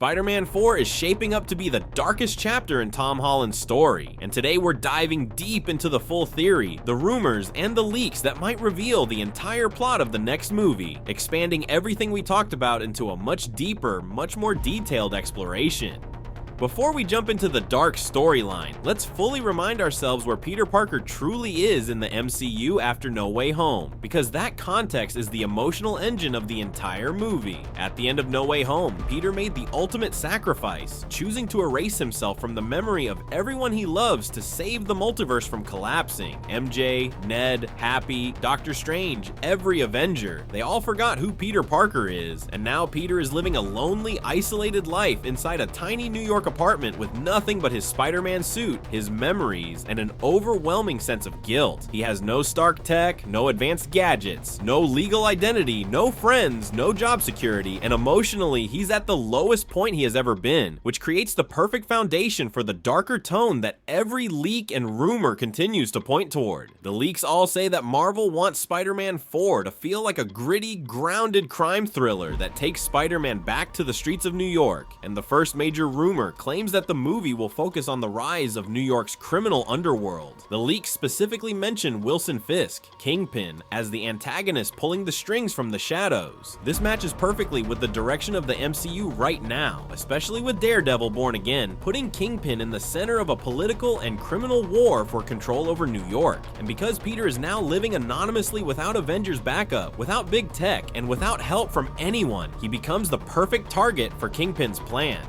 Spider-Man 4 is shaping up to be the darkest chapter in Tom Holland's story, and today we're diving deep into the full theory, the rumors, and the leaks that might reveal the entire plot of the next movie, expanding everything we talked about into a much deeper, much more detailed exploration. Before we jump into the dark storyline, let's fully remind ourselves where Peter Parker truly is in the MCU after No Way Home, because that context is the emotional engine of the entire movie. At the end of No Way Home, Peter made the ultimate sacrifice, choosing to erase himself from the memory of everyone he loves to save the multiverse from collapsing. MJ, Ned, Happy, Doctor Strange, every Avenger, they all forgot who Peter Parker is, and now Peter is living a lonely, isolated life inside a tiny New York apartment with nothing but his Spider-Man suit, his memories, and an overwhelming sense of guilt. He has no Stark tech, no advanced gadgets, no legal identity, no friends, no job security, and emotionally, he's at the lowest point he has ever been, which creates the perfect foundation for the darker tone that every leak and rumor continues to point toward. The leaks all say that Marvel wants Spider-Man 4 to feel like a gritty, grounded crime thriller that takes Spider-Man back to the streets of New York, and the first major rumor claims that the movie will focus on the rise of New York's criminal underworld. The leaks specifically mention Wilson Fisk, Kingpin, as the antagonist pulling the strings from the shadows. This matches perfectly with the direction of the MCU right now, especially with Daredevil Born Again, putting Kingpin in the center of a political and criminal war for control over New York. And because Peter is now living anonymously without Avengers backup, without big tech, and without help from anyone, he becomes the perfect target for Kingpin's plan.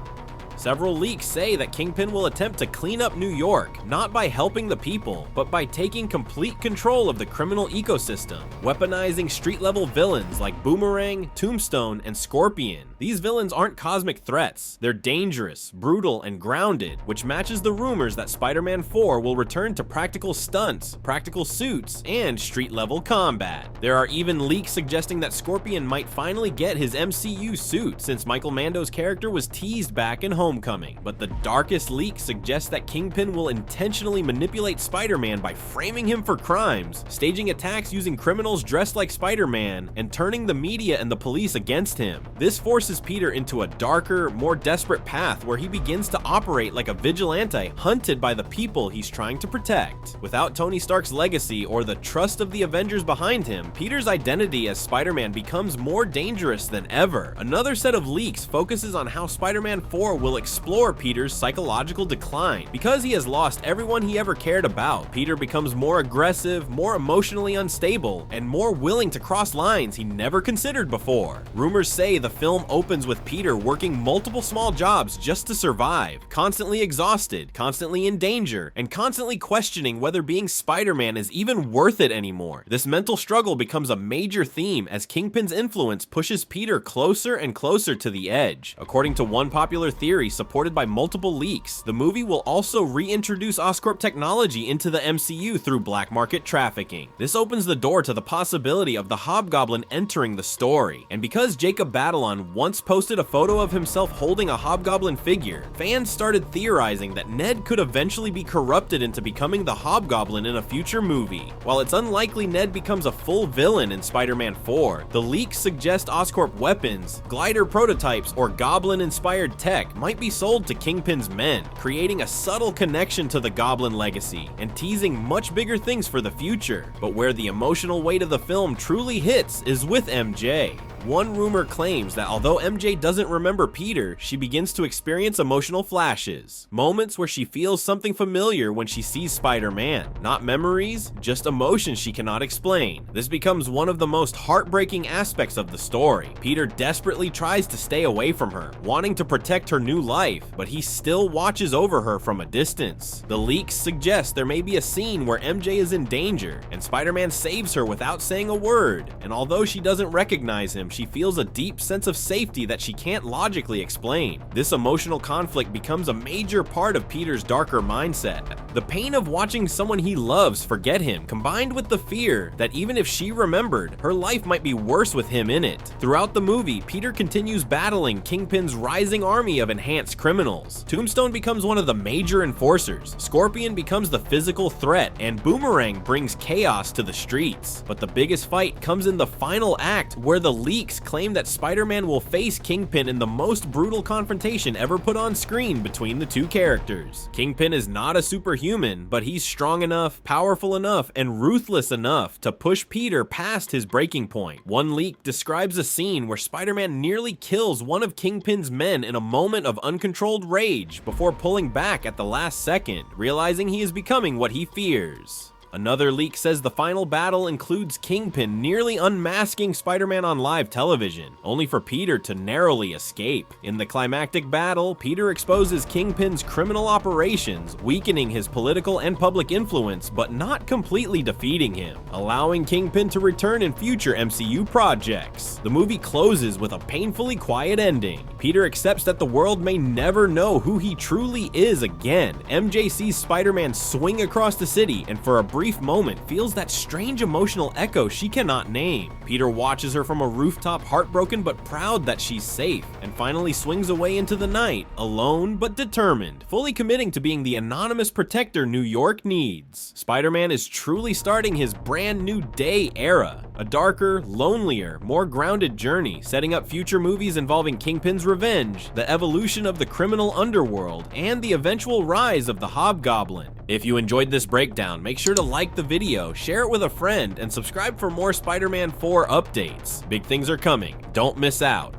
Several leaks say that Kingpin will attempt to clean up New York, not by helping the people, but by taking complete control of the criminal ecosystem, weaponizing street-level villains like Boomerang, Tombstone, and Scorpion. These villains aren't cosmic threats, they're dangerous, brutal, and grounded, which matches the rumors that Spider-Man 4 will return to practical stunts, practical suits, and street-level combat. There are even leaks suggesting that Scorpion might finally get his MCU suit, since Michael Mando's character was teased back in Homecoming, but the darkest leak suggests that Kingpin will intentionally manipulate Spider-Man by framing him for crimes, staging attacks using criminals dressed like Spider-Man, and turning the media and the police against him. This forces Peter into a darker, more desperate path where he begins to operate like a vigilante hunted by the people he's trying to protect. Without Tony Stark's legacy or the trust of the Avengers behind him, Peter's identity as Spider-Man becomes more dangerous than ever. Another set of leaks focuses on how Spider-Man 4 will explore Peter's psychological decline. Because he has lost everyone he ever cared about, Peter becomes more aggressive, more emotionally unstable, and more willing to cross lines he never considered before. Rumors say the film opens with Peter working multiple small jobs just to survive, constantly exhausted, constantly in danger, and constantly questioning whether being Spider-Man is even worth it anymore. This mental struggle becomes a major theme as Kingpin's influence pushes Peter closer and closer to the edge. According to one popular theory supported by multiple leaks, the movie will also reintroduce Oscorp technology into the MCU through black market trafficking. This opens the door to the possibility of the Hobgoblin entering the story, and because Jacob Batalon once posted a photo of himself holding a Hobgoblin figure, fans started theorizing that Ned could eventually be corrupted into becoming the Hobgoblin in a future movie. While it's unlikely Ned becomes a full villain in Spider-Man 4, the leaks suggest Oscorp weapons, glider prototypes, or Goblin-inspired tech might be sold to Kingpin's men, creating a subtle connection to the Goblin legacy and teasing much bigger things for the future. But where the emotional weight of the film truly hits is with MJ. One rumor claims that although MJ doesn't remember Peter, she begins to experience emotional flashes, moments where she feels something familiar when she sees Spider-Man. Not memories, just emotions she cannot explain. This becomes one of the most heartbreaking aspects of the story. Peter desperately tries to stay away from her, wanting to protect her new life, but he still watches over her from a distance. The leaks suggest there may be a scene where MJ is in danger, and Spider-Man saves her without saying a word, and although she doesn't recognize him, she feels a deep sense of safety that she can't logically explain. This emotional conflict becomes a major part of Peter's darker mindset. The pain of watching someone he loves forget him, combined with the fear that even if she remembered, her life might be worse with him in it. Throughout the movie, Peter continues battling Kingpin's rising army of enhanced criminals. Tombstone becomes one of the major enforcers, Scorpion becomes the physical threat, and Boomerang brings chaos to the streets. But the biggest fight comes in the final act, where the leak leaks claim that Spider-Man will face Kingpin in the most brutal confrontation ever put on screen between the two characters. Kingpin is not a superhuman, but he's strong enough, powerful enough, and ruthless enough to push Peter past his breaking point. One leak describes a scene where Spider-Man nearly kills one of Kingpin's men in a moment of uncontrolled rage before pulling back at the last second, realizing he is becoming what he fears. Another leak says the final battle includes Kingpin nearly unmasking Spider-Man on live television, only for Peter to narrowly escape. In the climactic battle, Peter exposes Kingpin's criminal operations, weakening his political and public influence, but not completely defeating him, allowing Kingpin to return in future MCU projects. The movie closes with a painfully quiet ending. Peter accepts that the world may never know who he truly is again. MJ sees Spider-Man swing across the city, and for a brief moment feels that strange emotional echo she cannot name. Peter watches her from a rooftop, heartbroken but proud that she's safe, and finally swings away into the night, alone but determined, fully committing to being the anonymous protector New York needs. Spider-Man is truly starting his brand new day era, a darker, lonelier, more grounded journey, setting up future movies involving Kingpin's revenge, the evolution of the criminal underworld, and the eventual rise of the Hobgoblin. If you enjoyed this breakdown, make sure to like the video, share it with a friend, and subscribe for more Spider-Man 4 updates. Big things are coming. Don't miss out.